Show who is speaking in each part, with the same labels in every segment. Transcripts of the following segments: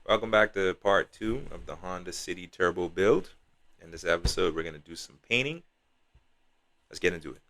Speaker 1: Welcome back to part two of the Honda City Turbo build. In this episode, we're going to do some painting. Let's get into it.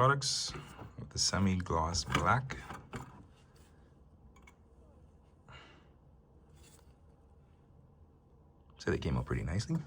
Speaker 2: products with the semi-gloss black. So they came out pretty nicely.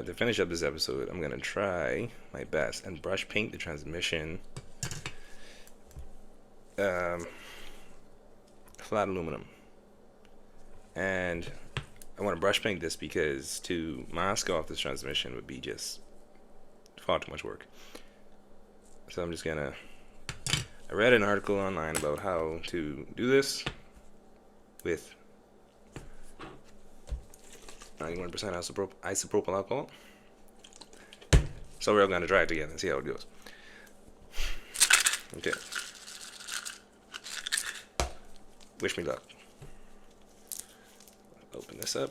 Speaker 1: To finish up this episode, I'm gonna try my best and brush paint the transmission flat aluminum. And I want to brush paint this because to mask off this transmission would be just far too much work. So I'm just gonna, I read an article online about how to do this with 91% isopropyl alcohol. So we're gonna try it together and see how it goes. Okay. Wish me luck. Open this up.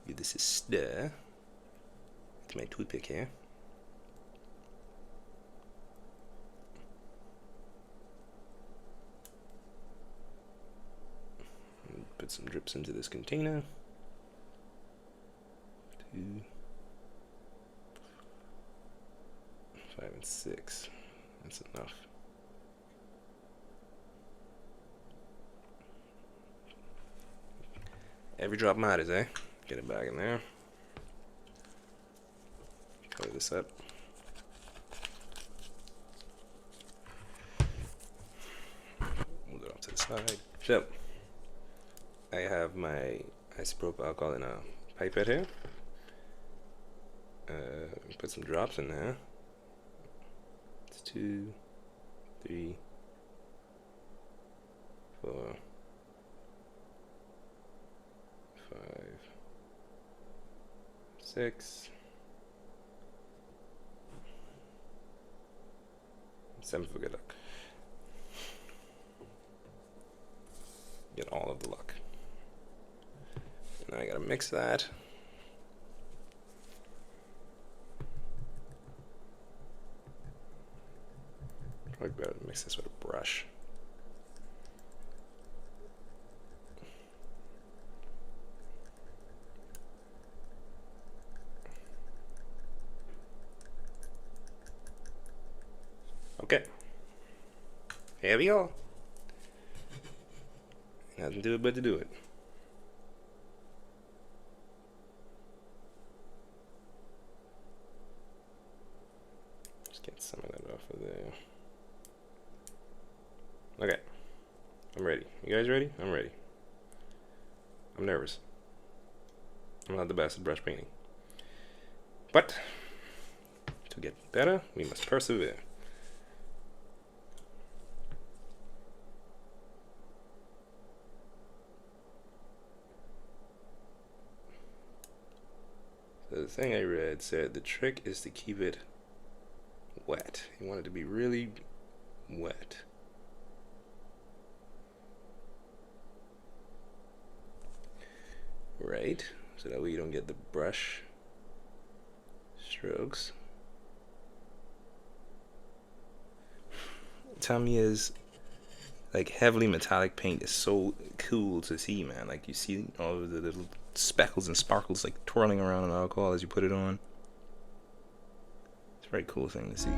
Speaker 1: Give this a stir. It's my toothpick here. Put some drips into this container. 2, 5, and 6. That's enough. Every drop matters, eh? Get it back in there. Cover this up. Move it off to the side. So, I have my isopropyl alcohol in a pipette here. Put some drops in there. It's 2, 3, 4, 5, 6, 7 for good luck. Get all of the luck. Now I gotta mix that. Probably better to mix this with a brush. Okay. Here we go. Nothing to it but to do it. Just get some of that off of there. Okay. I'm ready. You guys ready? I'm ready. I'm nervous. I'm not the best at brush painting. But to get better, we must persevere. So the thing I read said the trick is to keep it wet. You want it to be really wet. Right? So that way you don't get the brush strokes. Tamiya's like heavily metallic paint is so cool to see, man. Like you see all of the little speckles and sparkles like twirling around in alcohol as you put it on. It's a very cool thing to see.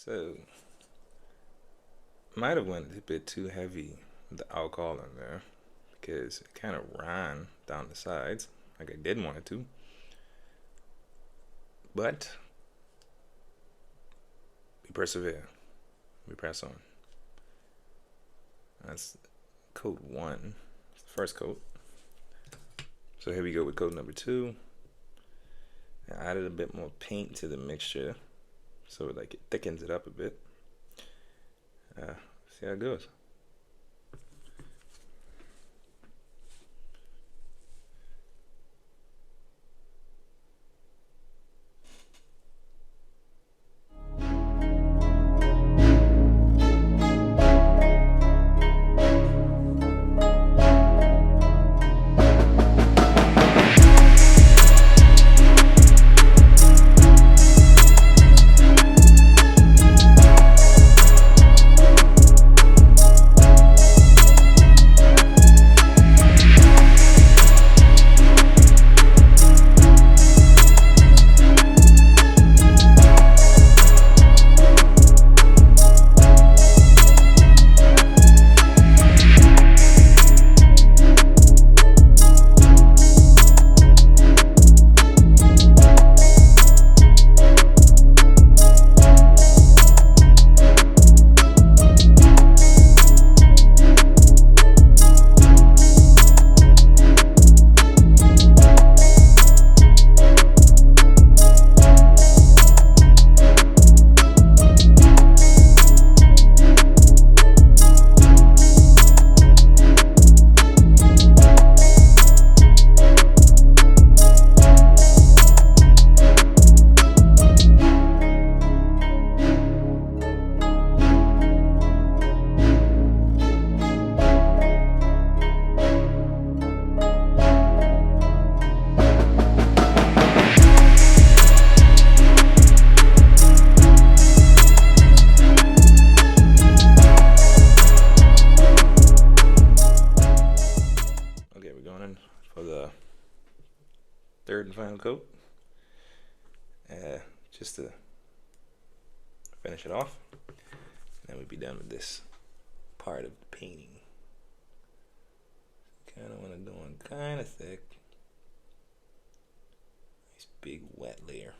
Speaker 1: So, might have went a bit too heavy with the alcohol in there because it kind of ran down the sides like I didn't want it to. But we persevere. We press on. That's coat 1. It's the first coat. So here we go with coat number 2. I added a bit more paint to the mixture, so like it thickens it up a bit. See how it goes. third and final coat, just to finish it off, and then we'll be done with this part of the painting. Kind of want to go on kind of thick, nice big wet layer.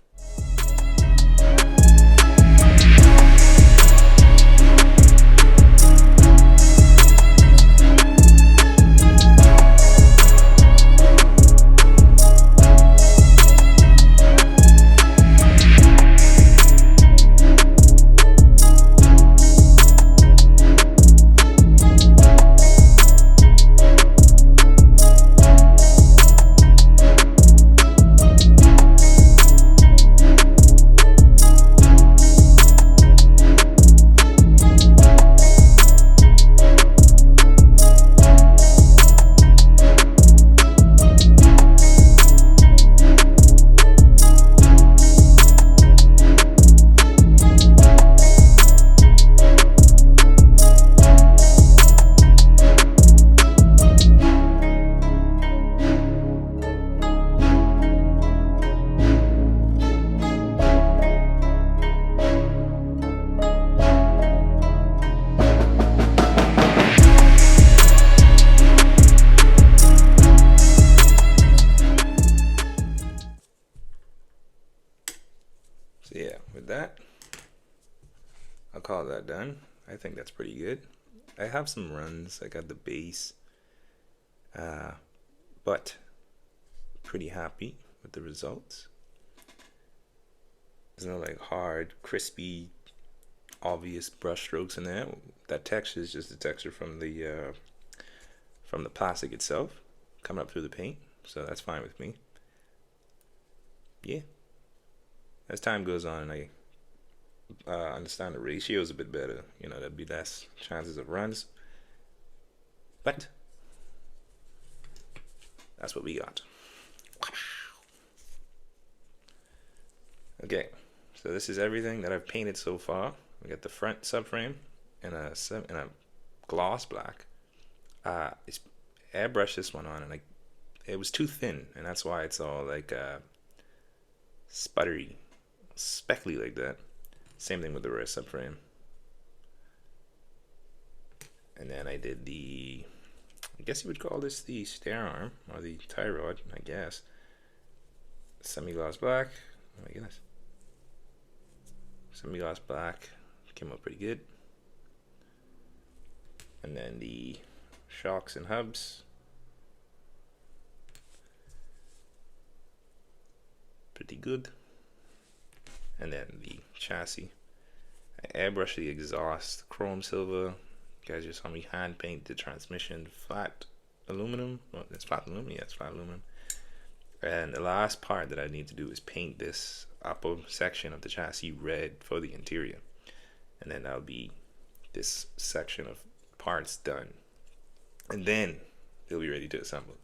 Speaker 1: So yeah, with that, I'll call that done. I think that's pretty good. I have some runs. I got the base, but pretty happy with the results. There's no like hard, crispy, obvious brush strokes in there. That texture is just the texture from the plastic itself coming up through the paint, so that's fine with me. Yeah, as time goes on and I understand the ratios a bit better, there'd be less chances of runs, but that's what we got. Okay, so this is everything that I've painted so far. We got the front subframe in a gloss black. It's airbrushed this one on, and it was too thin, and that's why it's all like sputtery, speckly like that. Same thing with the rear subframe. And then I did I guess you would call this the stair arm or the tie rod, I guess. Semi-gloss black. Oh my goodness. Semi-gloss black came out pretty good. And then the shocks and hubs. Pretty good. And then the chassis. I airbrushed the exhaust, chrome silver. You guys just saw me hand paint the transmission flat aluminum. Oh, it's flat aluminum. Yeah, it's flat aluminum. And the last part that I need to do is paint this upper section of the chassis red for the interior. And then that'll be this section of parts done. And then they'll be ready to assemble.